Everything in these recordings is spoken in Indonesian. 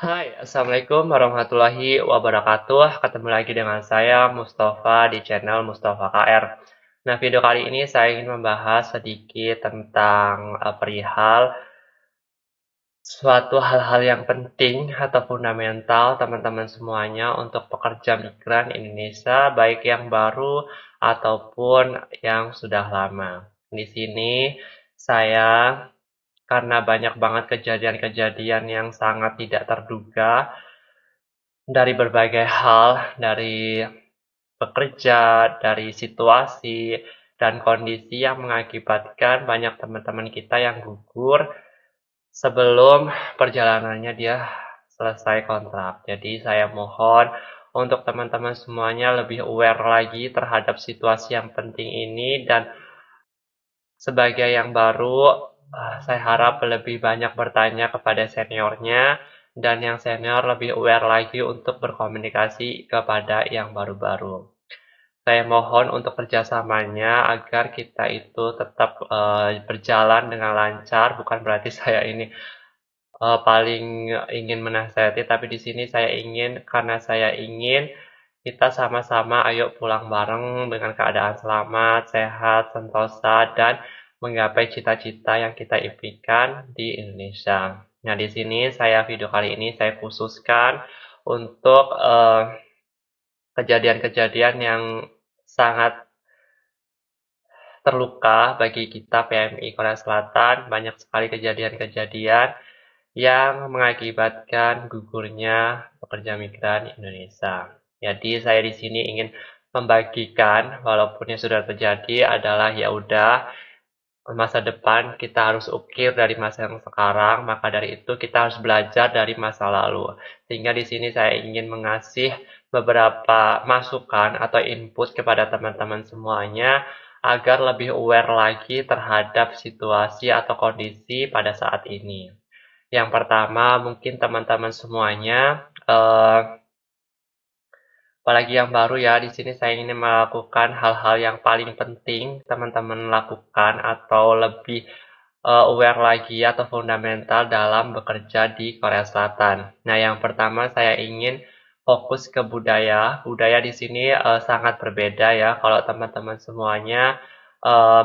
Hai, Assalamualaikum warahmatullahi wabarakatuh. Ketemu lagi dengan saya, Mustafa, di channel Mustafa KR. Nah, video kali ini saya ingin membahas sedikit tentang perihal suatu hal-hal yang penting atau fundamental teman-teman semuanya untuk pekerja migran Indonesia, baik yang baru ataupun yang sudah lama. Di sini saya karena banyak banget kejadian-kejadian yang sangat tidak terduga dari berbagai hal, dari pekerja, dari situasi, dan kondisi yang mengakibatkan banyak teman-teman kita yang gugur sebelum perjalanannya dia selesai kontrak. Jadi saya mohon untuk teman-teman semuanya lebih aware lagi terhadap situasi yang penting ini dan sebagai yang baru, saya harap lebih banyak bertanya kepada seniornya dan yang senior lebih aware lagi untuk berkomunikasi kepada yang baru-baru. Saya mohon untuk kerjasamanya agar kita itu tetap berjalan dengan lancar. Bukan berarti saya ini paling ingin menasihati, tapi di sini saya ingin karena saya ingin kita sama-sama ayo pulang bareng dengan keadaan selamat, sehat, sentosa, dan menggapai cita-cita yang kita impikan di Indonesia. Nah, di sini video kali ini saya khususkan untuk kejadian-kejadian yang sangat terluka bagi kita PMI Korea Selatan. Banyak sekali kejadian-kejadian yang mengakibatkan gugurnya pekerja migran Indonesia. Jadi saya di sini ingin membagikan walaupun yang sudah terjadi adalah ya udah masa depan kita harus ukir dari masa yang sekarang, maka dari itu kita harus belajar dari masa lalu. Sehingga di sini saya ingin mengasih beberapa masukan atau input kepada teman-teman semuanya agar lebih aware lagi terhadap situasi atau kondisi pada saat ini. Yang pertama, mungkin teman-teman semuanya, apalagi yang baru ya, di sini saya ingin melakukan hal-hal yang paling penting teman-teman lakukan atau lebih aware lagi atau fundamental dalam bekerja di Korea Selatan. Nah, yang pertama saya ingin fokus ke budaya. Budaya di sini sangat berbeda ya. Kalau teman-teman semuanya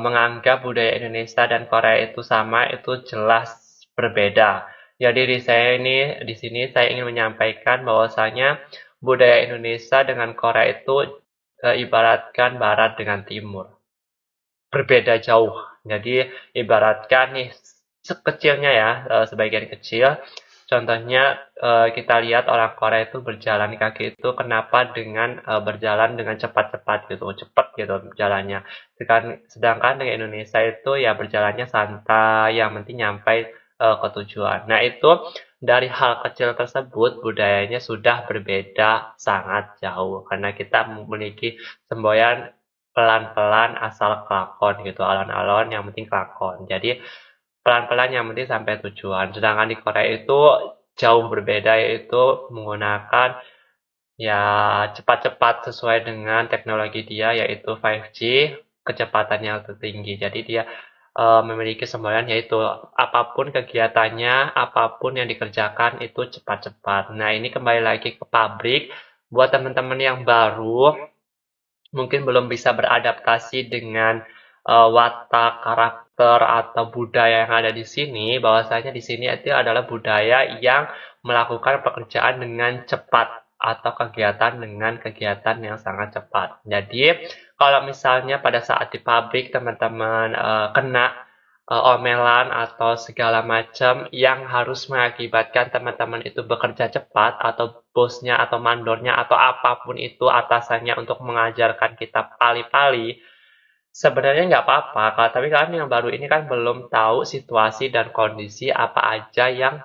menganggap budaya Indonesia dan Korea itu sama, itu jelas berbeda. Jadi di sini saya ingin menyampaikan bahwasanya budaya Indonesia dengan Korea itu ibaratkan barat dengan timur. Berbeda jauh. Jadi ibaratkan nih sekecilnya ya, sebagian kecil. Contohnya kita lihat orang Korea itu berjalan kaki itu kenapa dengan berjalan dengan cepat-cepat gitu, cepat gitu jalannya. Sedangkan dengan Indonesia itu ya berjalannya santai, yang penting nyampe ke tujuan. Nah itu dari hal kecil tersebut budayanya sudah berbeda sangat jauh karena kita memiliki semboyan pelan-pelan asal kelakon gitu, alon-alon yang penting kelakon. Jadi pelan-pelan yang penting sampai tujuan. Sedangkan di Korea itu jauh berbeda, yaitu menggunakan ya cepat-cepat sesuai dengan teknologi dia yaitu 5G, kecepatan yang tertinggi. Jadi dia memiliki semboyan yaitu apapun kegiatannya, apapun yang dikerjakan itu cepat-cepat. Nah, ini kembali lagi ke pabrik. Buat teman-teman yang baru mungkin belum bisa beradaptasi dengan watak, karakter, atau budaya yang ada di sini, bahwasanya di sini itu adalah budaya yang melakukan pekerjaan dengan cepat atau kegiatan dengan kegiatan yang sangat cepat. Jadi, kalau misalnya pada saat di pabrik teman-teman kena omelan atau segala macam yang harus mengakibatkan teman-teman itu bekerja cepat atau bosnya atau mandornya atau apapun itu atasannya untuk mengajarkan kita pali-pali, sebenarnya nggak apa-apa, tapi kalian yang baru ini kan belum tahu situasi dan kondisi apa aja yang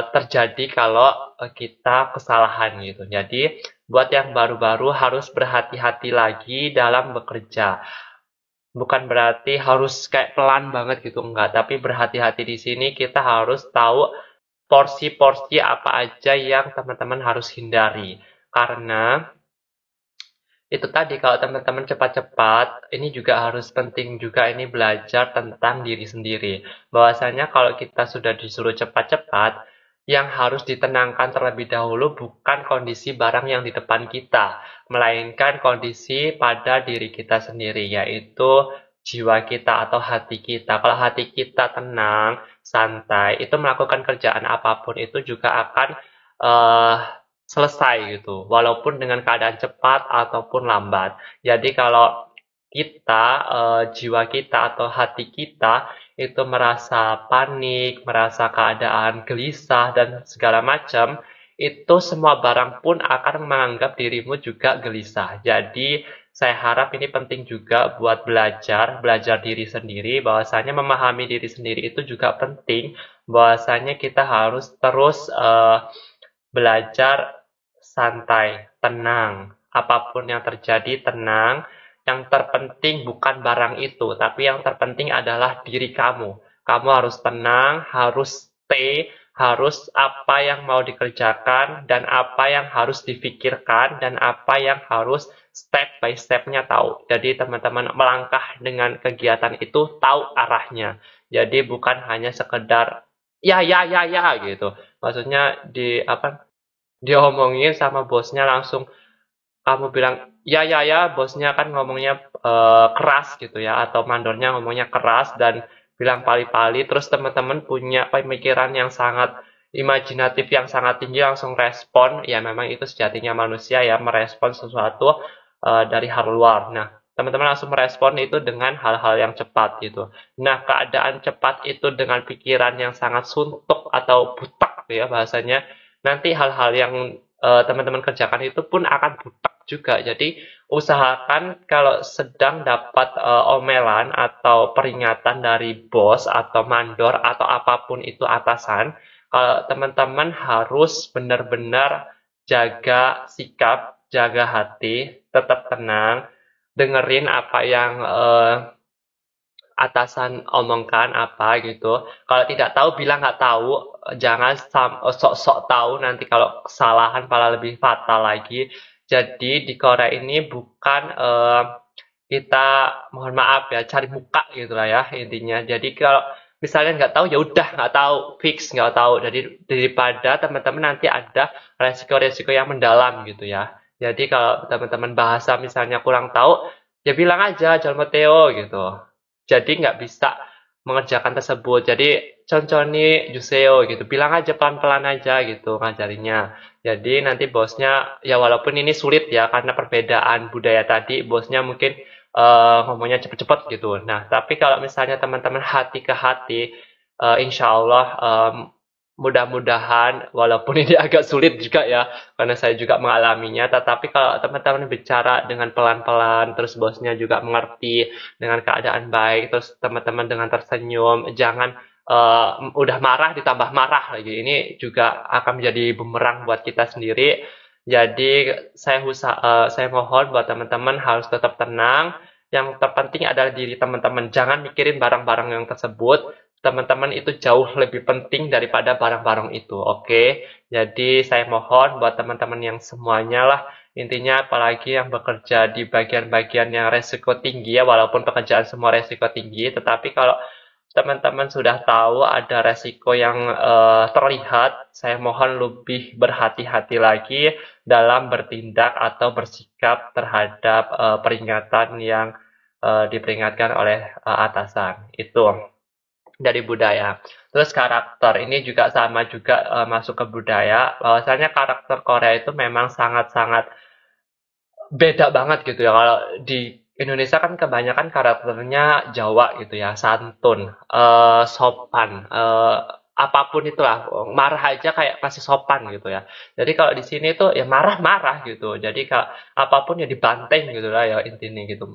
terjadi kalau kita kesalahan gitu. Jadi buat yang baru-baru harus berhati-hati lagi dalam bekerja. Bukan berarti harus kayak pelan banget gitu, enggak. Tapi berhati-hati di sini kita harus tahu porsi-porsi apa aja yang teman-teman harus hindari. Karena itu tadi kalau teman-teman cepat-cepat, ini juga harus penting juga ini belajar tentang diri sendiri. Bahwasanya kalau kita sudah disuruh cepat-cepat, yang harus ditenangkan terlebih dahulu bukan kondisi barang yang di depan kita, melainkan kondisi pada diri kita sendiri, yaitu jiwa kita atau hati kita. Kalau hati kita tenang, santai, itu melakukan kerjaan apapun itu juga akan uh, selesai gitu, walaupun dengan keadaan cepat ataupun lambat. Jadi kalau kita, jiwa kita atau hati kita itu merasa panik, merasa keadaan gelisah, dan segala macam, itu semua barang pun akan menganggap dirimu juga gelisah. Jadi, saya harap ini penting juga buat belajar diri sendiri, bahwasanya memahami diri sendiri itu juga penting, bahwasanya kita harus terus belajar santai, tenang. Apapun yang terjadi, tenang. Yang terpenting bukan barang itu, tapi yang terpenting adalah diri kamu. Kamu harus tenang, harus stay, harus apa yang mau dikerjakan, dan apa yang harus difikirkan, dan apa yang harus step by step-nya tahu. Jadi teman-teman melangkah dengan kegiatan itu tahu arahnya. Jadi bukan hanya sekedar ya gitu. Maksudnya diomongin sama bosnya langsung kamu bilang ya bosnya kan ngomongnya keras gitu ya, atau mandornya ngomongnya keras dan bilang pali-pali, terus teman-teman punya pemikiran yang sangat imajinatif yang sangat tinggi langsung respon. Ya memang itu sejatinya manusia ya, merespon sesuatu dari hal luar. Nah, teman-teman langsung merespon itu dengan hal-hal yang cepat gitu. Nah, keadaan cepat itu dengan pikiran yang sangat suntuk atau butak ya bahasanya, nanti hal-hal yang teman-teman kerjakan itu pun akan butak juga. Jadi usahakan kalau sedang dapat omelan atau peringatan dari bos atau mandor atau apapun itu atasan, kalau teman-teman harus benar-benar jaga sikap, jaga hati, tetap tenang, dengerin apa yang atasan omongkan apa gitu. Kalau tidak tahu bilang nggak tahu, jangan sok-sok tahu, nanti kalau kesalahan malah lebih fatal lagi. Jadi di Korea ini bukan kita mohon maaf ya cari muka gitu lah ya intinya. Jadi kalau misalnya nggak tahu ya udah nggak tahu, fix nggak tahu. Jadi daripada teman-teman nanti ada resiko-resiko yang mendalam gitu ya. Jadi kalau teman-teman bahasa misalnya kurang tahu, ya bilang aja Jalma Theo gitu. Jadi nggak bisa mengerjakan tersebut. Jadi conconi juseo gitu. Bilang aja pelan-pelan aja gitu ngajarinya. Jadi nanti bosnya ya walaupun ini sulit ya karena perbedaan budaya tadi, bosnya mungkin ngomongnya cepet-cepet gitu. Nah, tapi kalau misalnya teman-teman hati ke hati, insya Allah mudah-mudahan walaupun ini agak sulit juga ya karena saya juga mengalaminya, tetapi kalau teman-teman bicara dengan pelan-pelan terus bosnya juga mengerti dengan keadaan baik, terus teman-teman dengan tersenyum, jangan udah marah ditambah marah lagi, ini juga akan menjadi bumerang buat kita sendiri. Jadi saya mohon buat teman-teman harus tetap tenang. Yang terpenting adalah diri teman-teman, jangan mikirin barang-barang yang tersebut. Teman-teman itu jauh lebih penting daripada barang-barang itu, oke? Jadi saya mohon buat teman-teman yang semuanya lah, intinya apalagi yang bekerja di bagian-bagian yang resiko tinggi ya, walaupun pekerjaan semua resiko tinggi, tetapi kalau teman-teman sudah tahu ada resiko yang terlihat, saya mohon lebih berhati-hati lagi dalam bertindak atau bersikap terhadap peringatan yang diperingatkan oleh atasan. Itu dari budaya. Terus karakter ini juga sama juga masuk ke budaya. Bahwasanya karakter Korea itu memang sangat-sangat beda banget gitu ya. Kalau di Indonesia kan kebanyakan karakternya Jawa gitu ya, santun, sopan, apapun itulah, marah aja kayak masih sopan gitu ya. Jadi kalau di sini tuh ya marah-marah gitu. Jadi kalau apapun ya dibanteng gitu lah ya intinya gitu.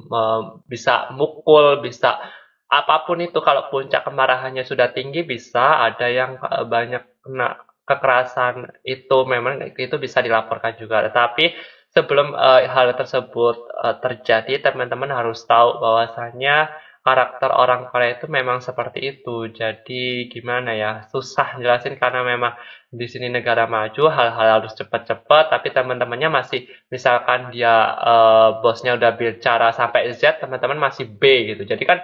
Bisa mukul, bisa apapun itu, kalau puncak kemarahannya sudah tinggi bisa ada yang banyak kena kekerasan, itu memang itu bisa dilaporkan juga. Tetapi sebelum hal tersebut terjadi, teman-teman harus tahu bahwasannya karakter orang Korea itu memang seperti itu. Jadi gimana ya, susah jelasin karena memang di sini negara maju, hal-hal harus cepat-cepat, tapi teman-temannya masih, misalkan dia bosnya udah bicara sampai Z, teman-teman masih B gitu. Jadi kan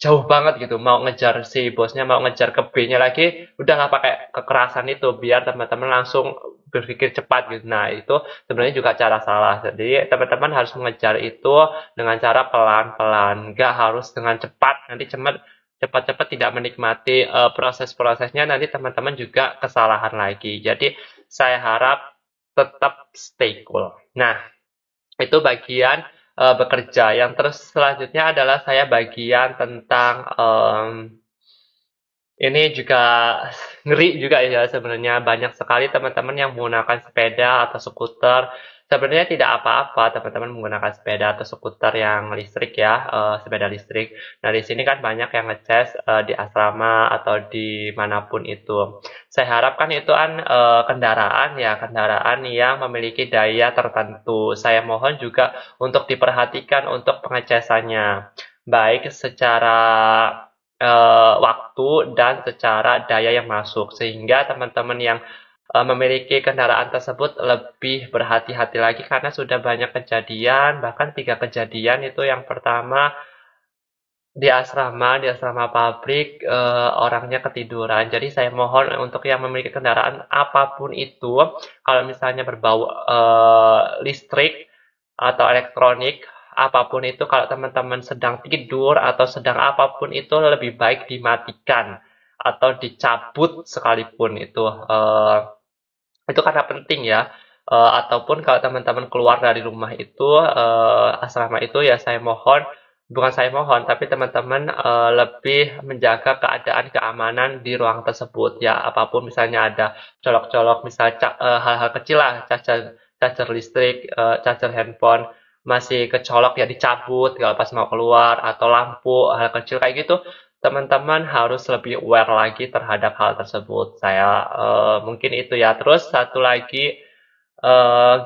jauh banget gitu, mau ngejar si bosnya, mau ngejar ke B-nya lagi, udahlah pakai kekerasan itu biar teman-teman langsung berpikir cepat gitu. Nah, itu sebenarnya juga cara salah. Jadi, teman-teman harus mengejar itu dengan cara pelan-pelan, nggak harus dengan cepat. Nanti cepat-cepat tidak menikmati proses-prosesnya, nanti teman-teman juga kesalahan lagi. Jadi, saya harap tetap stay cool. Nah, itu bagian bekerja. Yang terus selanjutnya adalah saya bagian tentang ini juga ngeri juga ya sebenarnya banyak sekali teman-teman yang menggunakan sepeda atau skuter. Sebenarnya tidak apa-apa teman-teman menggunakan sepeda atau skuter yang listrik ya, sepeda listrik. Nah di sini kan banyak yang ngecas di asrama atau di manapun itu. Saya harapkan itu kan kendaraan ya, kendaraan yang memiliki daya tertentu. Saya mohon juga untuk diperhatikan untuk pengecasannya, baik secara waktu dan secara daya yang masuk sehingga teman-teman yang memiliki kendaraan tersebut lebih berhati-hati lagi karena sudah banyak kejadian bahkan 3 kejadian itu yang pertama di asrama pabrik orangnya ketiduran. Jadi saya mohon untuk yang memiliki kendaraan apapun itu kalau misalnya berbau listrik atau elektronik apapun itu kalau teman-teman sedang tidur atau sedang apapun itu lebih baik dimatikan atau dicabut sekalipun itu karena penting ya. Ataupun kalau teman-teman keluar dari rumah itu asrama itu ya saya mohon bukan saya mohon tapi teman-teman lebih menjaga keadaan keamanan di ruang tersebut ya apapun misalnya ada colok-colok misalnya hal-hal kecil lah charger listrik charger handphone masih kecolok ya dicabut kalau pas mau keluar atau lampu hal kecil kayak gitu teman-teman harus lebih aware lagi terhadap hal tersebut. Saya mungkin itu ya. Terus satu lagi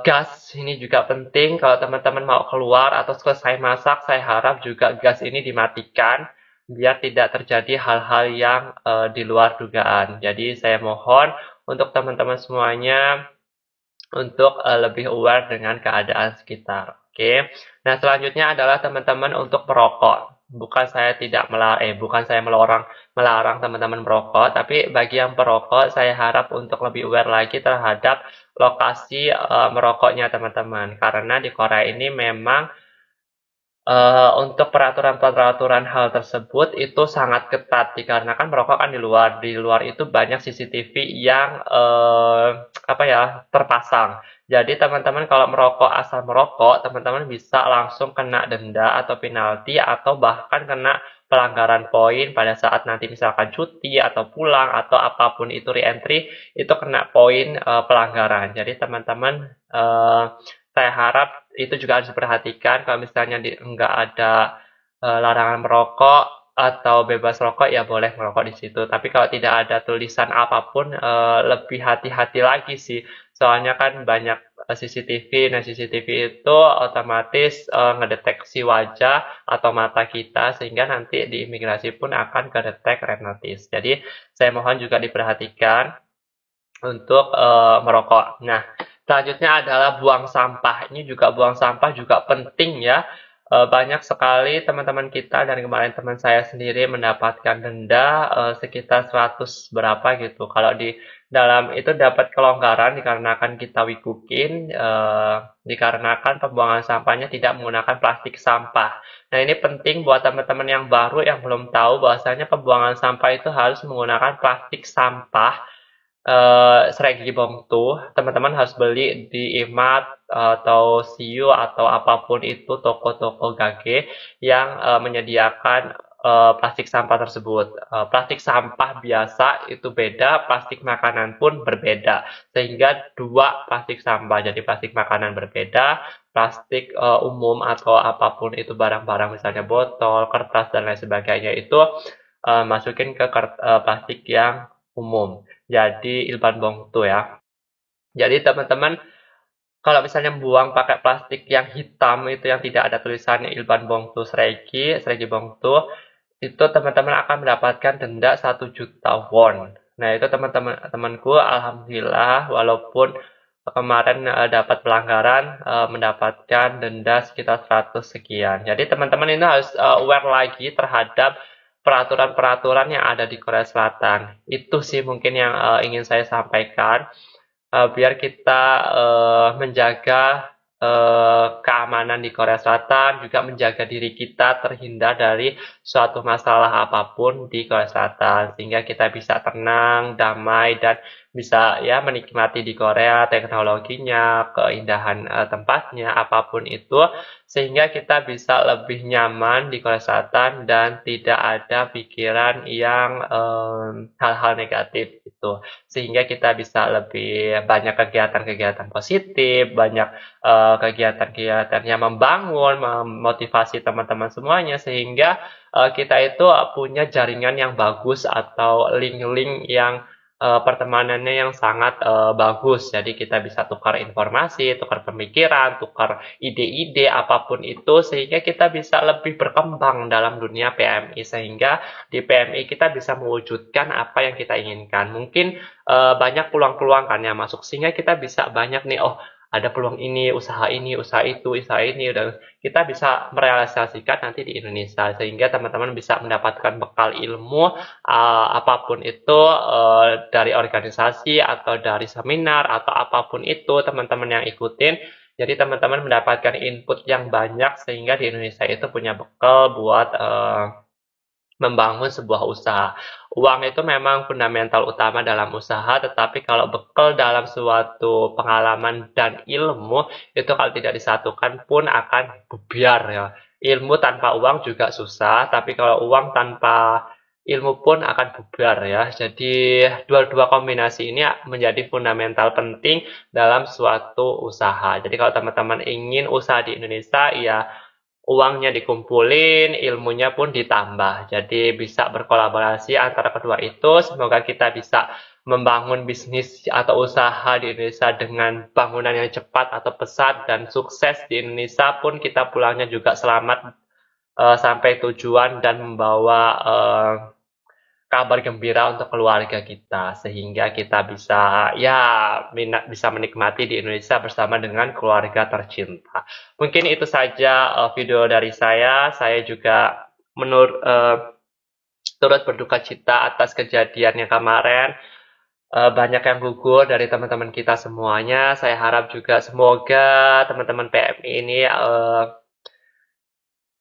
gas ini juga penting kalau teman-teman mau keluar atau selesai masak, saya harap juga gas ini dimatikan biar tidak terjadi hal-hal yang di luar dugaan. Jadi saya mohon untuk teman-teman semuanya untuk lebih aware dengan keadaan sekitar. Oke. Nah, selanjutnya adalah teman-teman untuk merokok. Bukan saya melarang teman-teman merokok, tapi bagi yang perokok saya harap untuk lebih aware lagi terhadap lokasi merokoknya teman-teman. Karena di Korea ini memang untuk peraturan-peraturan hal tersebut itu sangat ketat dikarenakan merokok kan di luar. Di luar itu banyak CCTV yang terpasang. Jadi teman-teman kalau merokok asal merokok, teman-teman bisa langsung kena denda atau penalti atau bahkan kena pelanggaran poin pada saat nanti misalkan cuti atau pulang atau apapun itu re-entry itu kena poin pelanggaran. Jadi teman-teman saya harap itu juga harus diperhatikan kalau misalnya nggak ada larangan merokok atau bebas rokok ya boleh merokok di situ. Tapi kalau tidak ada tulisan apapun lebih hati-hati lagi sih. Soalnya kan banyak CCTV. Nah, CCTV itu otomatis ngedeteksi wajah atau mata kita sehingga nanti di imigrasi pun akan kedetek red notice. Jadi saya mohon juga diperhatikan untuk merokok. Nah, selanjutnya adalah buang sampah. Ini juga buang sampah juga penting ya. Banyak sekali teman-teman kita dan kemarin teman saya sendiri mendapatkan denda sekitar 100 berapa gitu. Kalau di dalam itu dapat kelonggaran dikarenakan kita wikukin, dikarenakan pembuangan sampahnya tidak menggunakan plastik sampah. Nah ini penting buat teman-teman yang baru yang belum tahu bahwasanya pembuangan sampah itu harus menggunakan plastik sampah Sregi Bongtu, teman-teman harus beli di Imat atau Siu atau apapun itu toko-toko gage yang menyediakan plastik sampah tersebut. Plastik sampah biasa itu beda, plastik makanan pun berbeda. Sehingga dua plastik sampah, jadi plastik makanan berbeda, plastik umum atau apapun itu barang-barang misalnya botol, kertas dan lain sebagainya itu masukin ke plastik yang umum. Jadi ilban bongtu ya. Jadi teman-teman kalau misalnya buang pakai plastik yang hitam itu yang tidak ada tulisannya ilban bongtu Sregi bongtu, itu teman-teman akan mendapatkan denda 1 juta won. Nah itu teman-temanku alhamdulillah walaupun kemarin dapat pelanggaran mendapatkan denda sekitar 100 sekian. Jadi teman-teman ini harus aware lagi terhadap peraturan-peraturan yang ada di Korea Selatan. Itu sih mungkin yang ingin saya sampaikan, biar kita menjaga keamanan di Korea Selatan, juga menjaga diri kita terhindar dari suatu masalah apapun di Korea Selatan, sehingga kita bisa tenang, damai, dan bisa ya menikmati di Korea teknologinya, keindahan tempatnya, apapun itu, sehingga kita bisa lebih nyaman di Korea Selatan dan tidak ada pikiran yang hal-hal negatif gitu, sehingga kita bisa lebih banyak kegiatan-kegiatan positif, banyak kegiatan-kegiatan yang membangun, memotivasi teman-teman semuanya, sehingga kita itu punya jaringan yang bagus atau link-link yang pertemanannya yang sangat bagus. Jadi kita bisa tukar informasi, tukar pemikiran, tukar ide-ide apapun itu, sehingga kita bisa lebih berkembang dalam dunia PMI, sehingga di PMI kita bisa mewujudkan apa yang kita inginkan. Mungkin banyak peluang-peluang kan yang masuk, sehingga kita bisa banyak nih, oh ada peluang ini, usaha itu, usaha ini, dan kita bisa merealisasikan nanti di Indonesia, sehingga teman-teman bisa mendapatkan bekal ilmu apapun itu, dari organisasi atau dari seminar atau apapun itu teman-teman yang ikutin. Jadi teman-teman mendapatkan input yang banyak, sehingga di Indonesia itu punya bekal buat membangun sebuah usaha. Uang itu memang fundamental utama dalam usaha, tetapi kalau bekal dalam suatu pengalaman dan ilmu, itu kalau tidak disatukan pun akan bubar ya. Ilmu tanpa uang juga susah, tapi kalau uang tanpa ilmu pun akan bubar ya. Jadi dua-dua kombinasi ini menjadi fundamental penting dalam suatu usaha. Jadi kalau teman-teman ingin usaha di Indonesia, ya uangnya dikumpulin, ilmunya pun ditambah. Jadi bisa berkolaborasi antara kedua itu. Semoga kita bisa membangun bisnis atau usaha di Indonesia dengan bangunan yang cepat atau pesat dan sukses di Indonesia, pun kita pulangnya juga selamat sampai tujuan dan membawa kabar gembira untuk keluarga kita, sehingga kita bisa ya bisa menikmati di Indonesia bersama dengan keluarga tercinta. Mungkin itu saja video dari saya. Saya juga turut berduka cita atas kejadian yang kemarin. Banyak yang gugur dari teman-teman kita semuanya. Saya harap juga semoga teman-teman PMI ini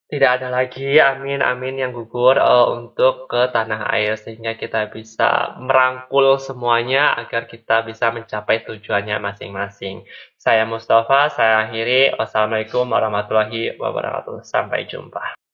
tidak ada lagi, amin amin, yang gugur untuk ke tanah air, sehingga kita bisa merangkul semuanya agar kita bisa mencapai tujuannya masing-masing. Saya Mustafa, saya akhiri. Wassalamualaikum warahmatullahi wabarakatuh. Sampai jumpa.